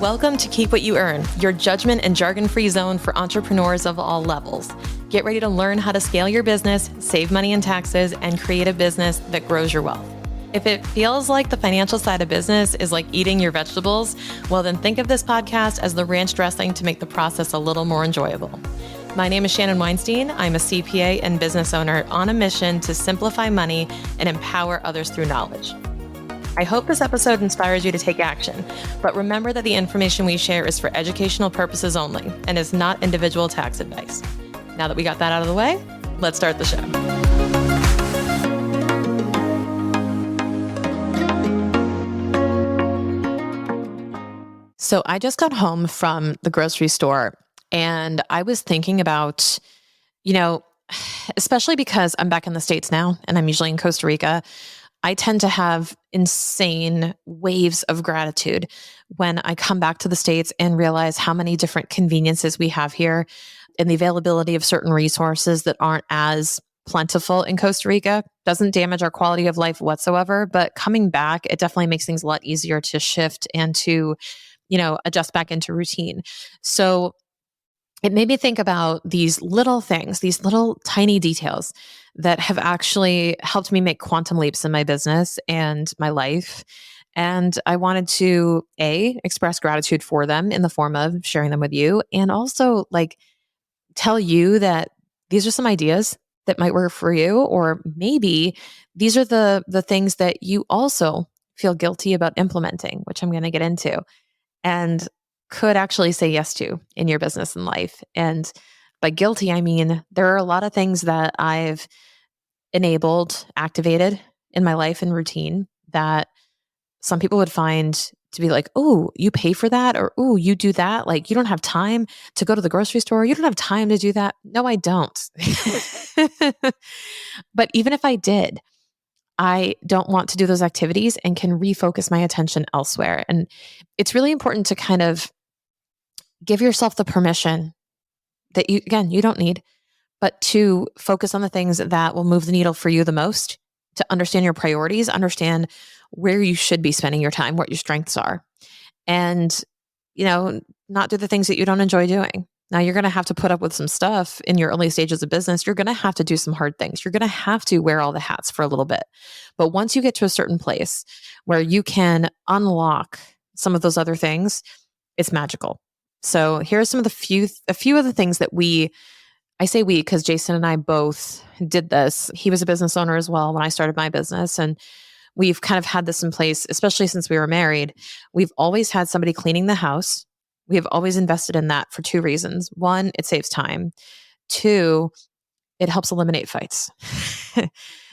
Welcome to Keep What You Earn, your judgment and jargon-free zone for entrepreneurs of all levels. Get ready to learn how to scale your business, save money in taxes, and create a business that grows your wealth. If it feels like the financial side of business is like eating your vegetables, well then think of this podcast as the ranch dressing to make the process a little more enjoyable. My name is Shannon Weinstein. I'm a CPA and business owner on a mission to simplify money and empower others through knowledge. I hope this episode inspires you to take action, but remember that the information we share is for educational purposes only and is not individual tax advice. Now that we got that out of the way, let's start the show. So I just got home from the grocery store and I was thinking about, especially because I'm back in the States now and I'm usually in Costa Rica, I tend to have insane waves of gratitude when I come back to the States and realize how many different conveniences we have here and the availability of certain resources that aren't as plentiful in Costa Rica. Doesn't damage our quality of life whatsoever, but coming back, it definitely makes things a lot easier to shift and to, adjust back into routine. So it made me think about these little things, these little tiny details that have actually helped me make quantum leaps in my business and my life. And I wanted to express gratitude for them in the form of sharing them with you, and also tell you that these are some ideas that might work for you, or maybe these are the things that you also feel guilty about implementing, which I'm going to get into, and could actually say yes to in your business and life. And by guilty, I mean, there are a lot of things that I've enabled, activated in my life and routine that some people would find to be like, oh, you pay for that? Or, oh, you do that? Like, you don't have time to go to the grocery store. You don't have time to do that. No, I don't. But even if I did, I don't want to do those activities and can refocus my attention elsewhere. And it's really important to kind of give yourself the permission that you don't need, but to focus on the things that will move the needle for you the most, to understand your priorities, understand where you should be spending your time, what your strengths are, and, not do the things that you don't enjoy doing. Now you're going to have to put up with some stuff in your early stages of business. You're going to have to do some hard things. You're going to have to wear all the hats for a little bit. But once you get to a certain place where you can unlock some of those other things, it's magical. So here are some of a few of the things that I say we because Jason and I both did this. He was a business owner as well when I started my business. And we've kind of had this in place, especially since we were married. We've always had somebody cleaning the house. We have always invested in that for two reasons. One, it saves time. Two, it helps eliminate fights.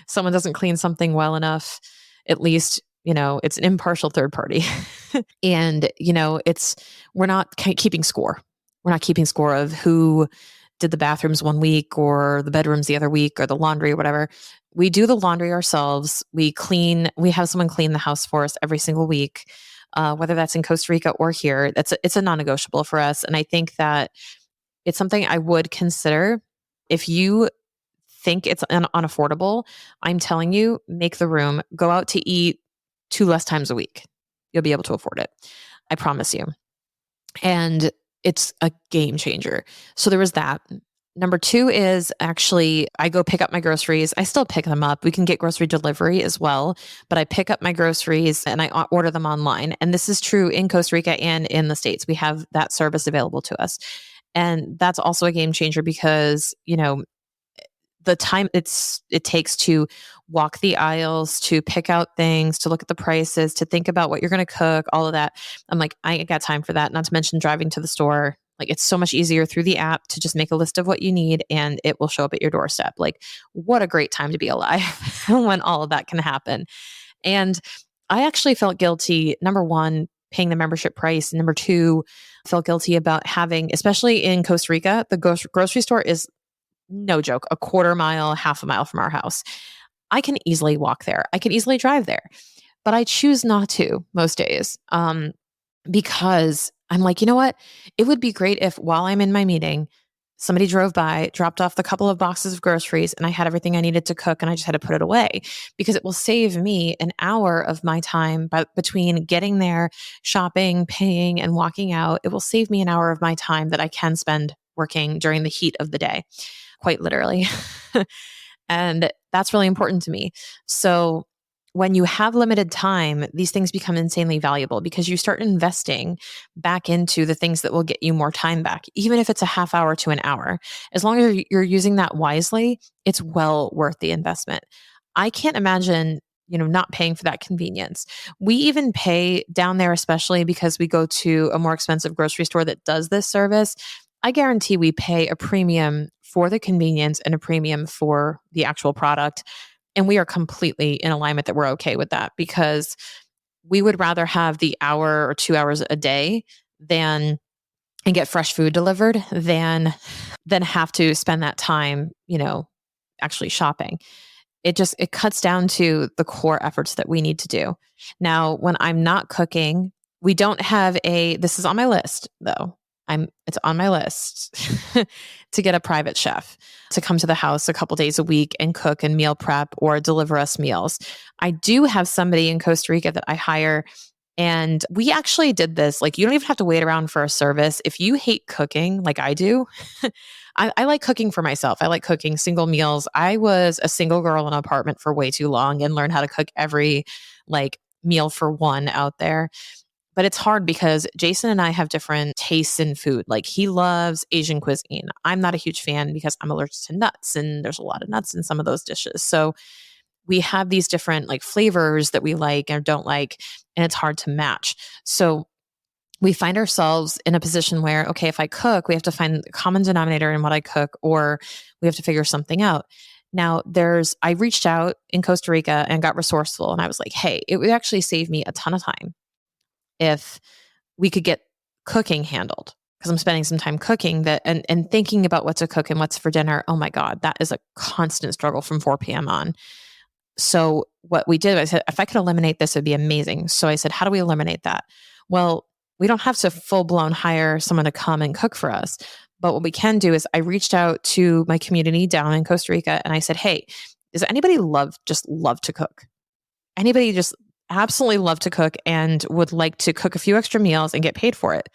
Someone doesn't clean something well enough, at least, it's an impartial third party. And, we're not keeping score. We're not keeping score of who did the bathrooms one week or the bedrooms the other week or the laundry or whatever. We do the laundry ourselves. We have someone clean the house for us every single week, whether that's in Costa Rica or here. It's a non-negotiable for us. And I think that it's something I would consider. If you think it's unaffordable, I'm telling you, make the room, go out to eat 2 less times a week. You'll be able to afford it. I promise you. And it's a game changer. So there was that. Number 2 is actually, I go pick up my groceries. I still pick them up. We can get grocery delivery as well, but I pick up my groceries and I order them online. And this is true in Costa Rica and in the States. We have that service available to us. And that's also a game changer because, the time it takes to walk the aisles, to pick out things, to look at the prices, to think about what you're going to cook, all of that. I'm like, I ain't got time for that. Not to mention driving to the store. Like, it's so much easier through the app to just make a list of what you need and it will show up at your doorstep. Like, what a great time to be alive when all of that can happen. And I actually felt guilty, number 1, paying the membership price. Number 2, felt guilty about having, especially in Costa Rica, the grocery store is, no joke, a quarter mile, half a mile from our house. I can easily walk there. I can easily drive there, but I choose not to most days because I'm like, you know what? It would be great if while I'm in my meeting, Somebody drove by, dropped off the couple of boxes of groceries, and I had everything I needed to cook, and I just had to put it away because it will save me an hour of my time between getting there, shopping, paying, and walking out. It will save me an hour of my time that I can spend working during the heat of the day, quite literally. And that's really important to me. So when you have limited time, these things become insanely valuable because you start investing back into the things that will get you more time back, even if it's a half hour to an hour. As long as you're using that wisely, it's well worth the investment. I can't imagine, not paying for that convenience. We even pay down there, especially because we go to a more expensive grocery store that does this service. I guarantee we pay a premium for the convenience and a premium for the actual product. And we are completely in alignment that we're okay with that because we would rather have the hour or 2 hours a day than and get fresh food delivered than have to spend that time, actually shopping. It cuts down to the core efforts that we need to do. Now, when I'm not cooking, we don't have this is on my list though. It's on my list to get a private chef to come to the house a couple days a week and cook and meal prep or deliver us meals. I do have somebody in Costa Rica that I hire, and we actually did this. Like, you don't even have to wait around for a service. If you hate cooking like I do, I like cooking for myself. I like cooking single meals. I was a single girl in an apartment for way too long and learned how to cook every meal for one out there. But it's hard because Jason and I have different tastes in food. Like, he loves Asian cuisine. I'm not a huge fan because I'm allergic to nuts, and there's a lot of nuts in some of those dishes. So we have these different flavors that we like or don't like, and it's hard to match. So we find ourselves in a position where, okay, if I cook, we have to find the common denominator in what I cook, or we have to figure something out. Now, I reached out in Costa Rica and got resourceful, and I was like, hey, it would actually save me a ton of time if we could get cooking handled, because I'm spending some time cooking and thinking about what to cook and what's for dinner. Oh my God, that is a constant struggle from 4 p.m. on. So what we did, I said, if I could eliminate this, it'd be amazing. So I said, how do we eliminate that? Well, we don't have to full blown hire someone to come and cook for us. But what we can do is I reached out to my community down in Costa Rica and I said, hey, does anybody just love to cook? Anybody just absolutely love to cook and would like to cook a few extra meals and get paid for it?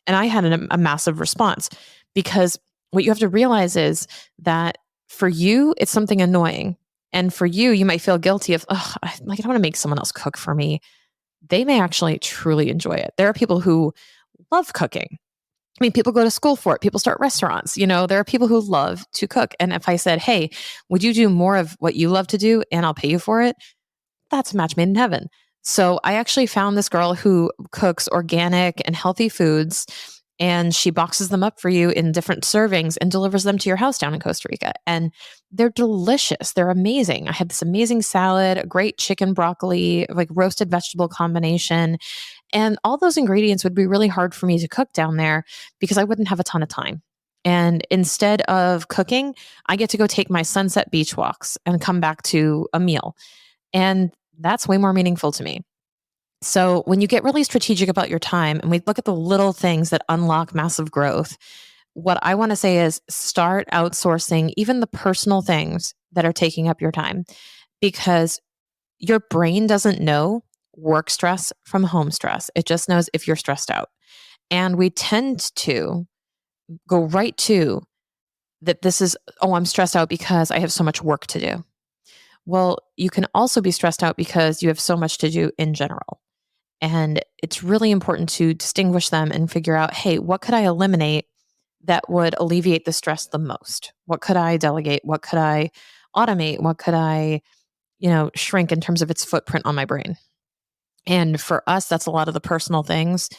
And I had a massive response, because what you have to realize is that for you, it's something annoying. And for you, you might feel guilty of, oh, I don't want to make someone else cook for me. They may actually truly enjoy it. There are people who love cooking. I mean, people go to school for it. People start restaurants. There are people who love to cook. And if I said, hey, would you do more of what you love to do and I'll pay you for it? That's a match made in heaven. So I actually found this girl who cooks organic and healthy foods, and she boxes them up for you in different servings and delivers them to your house down in Costa Rica. And they're delicious. They're amazing. I had this amazing salad, a great chicken broccoli, roasted vegetable combination. And all those ingredients would be really hard for me to cook down there because I wouldn't have a ton of time. And instead of cooking, I get to go take my sunset beach walks and come back to a meal. And that's way more meaningful to me. So when you get really strategic about your time and we look at the little things that unlock massive growth, what I want to say is start outsourcing even the personal things that are taking up your time, because your brain doesn't know work stress from home stress. It just knows if you're stressed out. And we tend to go right to that this is, oh, I'm stressed out because I have so much work to do. Well, you can also be stressed out because you have so much to do in general. And it's really important to distinguish them and figure out, hey, what could I eliminate that would alleviate the stress the most? What could I delegate? What could I automate? What could I, shrink in terms of its footprint on my brain? And for us, that's a lot of the personal things.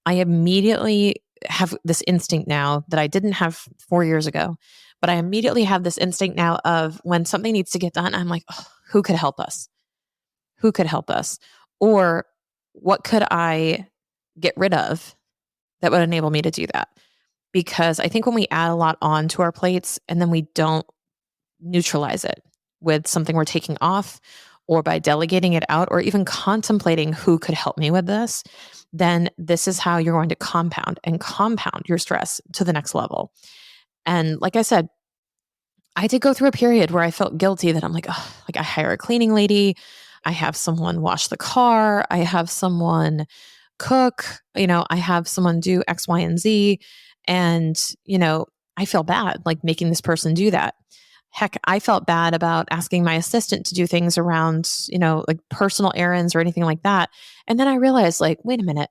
I immediately have this instinct now that I didn't have 4 years ago, but I immediately have this instinct now of when something needs to get done, I'm like, oh, who could help us? Who could help us? Or what could I get rid of that would enable me to do that? Because I think when we add a lot on to our plates and then we don't neutralize it with something we're taking off, or by delegating it out, or even contemplating who could help me with this, then this is how you're going to compound your stress to the next level. And like I said, I did go through a period where I felt guilty that I'm like, oh, like I hire a cleaning lady, I have someone wash the car, I have someone cook, I have someone do X, Y, and Z. And, I feel bad like making this person do that. Heck, I felt bad about asking my assistant to do things around, like personal errands or anything like that. And then I realized, like, wait a minute,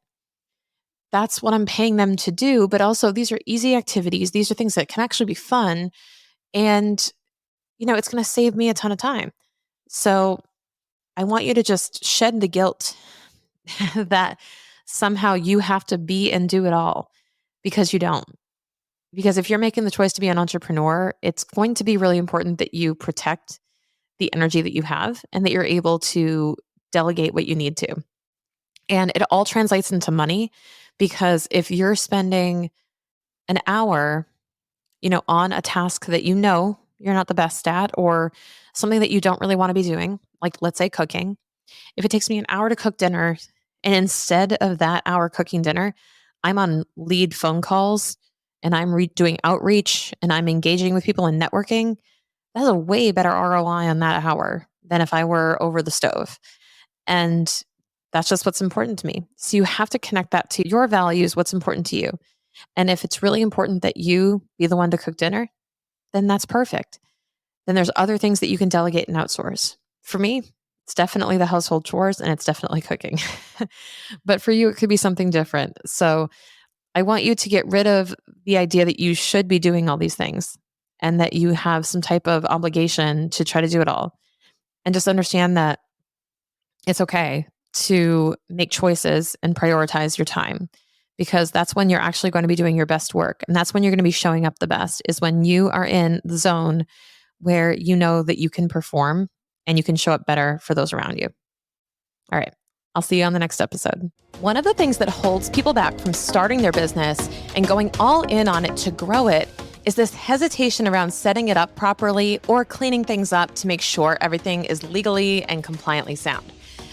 that's what I'm paying them to do. But also, these are easy activities. These are things that can actually be fun. And, it's going to save me a ton of time. So I want you to just shed the guilt that somehow you have to be and do it all, because you don't. Because if you're making the choice to be an entrepreneur, it's going to be really important that you protect the energy that you have and that you're able to delegate what you need to. And it all translates into money, because if you're spending an hour, on a task that you're not the best at, or something that you don't really want to be doing, like let's say cooking. If it takes me an hour to cook dinner, and instead of that hour cooking dinner, I'm on lead phone calls and I'm doing outreach and I'm engaging with people and networking, that's a way better ROI on that hour than if I were over the stove. And that's just what's important to me. So you have to connect that to your values, what's important to you. And if it's really important that you be the one to cook dinner, then that's perfect. Then there's other things that you can delegate and outsource. For me, it's definitely the household chores and it's definitely cooking. But for you, it could be something different. So I want you to get rid of the idea that you should be doing all these things and that you have some type of obligation to try to do it all. And just understand that it's okay to make choices and prioritize your time, because that's when you're actually going to be doing your best work. And that's when you're going to be showing up the best, is when you are in the zone where you know that you can perform and you can show up better for those around you. All right. I'll see you on the next episode. One of the things that holds people back from starting their business and going all in on it to grow it is this hesitation around setting it up properly or cleaning things up to make sure everything is legally and compliantly sound.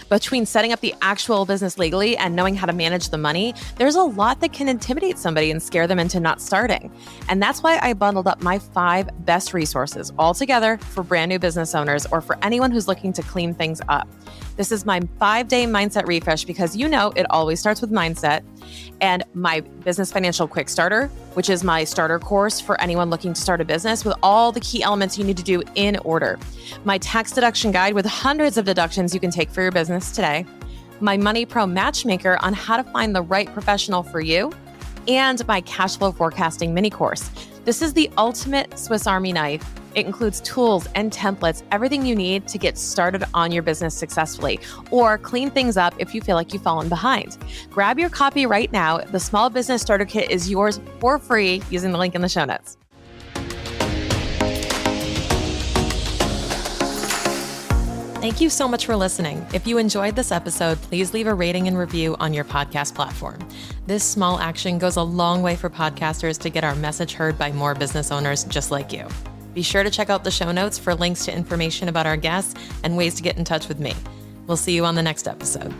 Between setting up the actual business legally and knowing how to manage the money, there's a lot that can intimidate somebody and scare them into not starting. And that's why I bundled up my 5 best resources all together for brand new business owners or for anyone who's looking to clean things up. This is my 5-day mindset refresh, because it always starts with mindset, and my business financial quick starter, which is my starter course for anyone looking to start a business with all the key elements you need to do in order. My tax deduction guide with hundreds of deductions you can take for your business today. My Money Pro matchmaker on how to find the right professional for you, and my cash flow forecasting mini course. This is the ultimate Swiss Army knife. It includes tools and templates, everything you need to get started on your business successfully, or clean things up if you feel like you've fallen behind. Grab your copy right now. The Small Business Starter Kit is yours for free using the link in the show notes. Thank you so much for listening. If you enjoyed this episode, please leave a rating and review on your podcast platform. This small action goes a long way for podcasters to get our message heard by more business owners just like you. Be sure to check out the show notes for links to information about our guests and ways to get in touch with me. We'll see you on the next episode.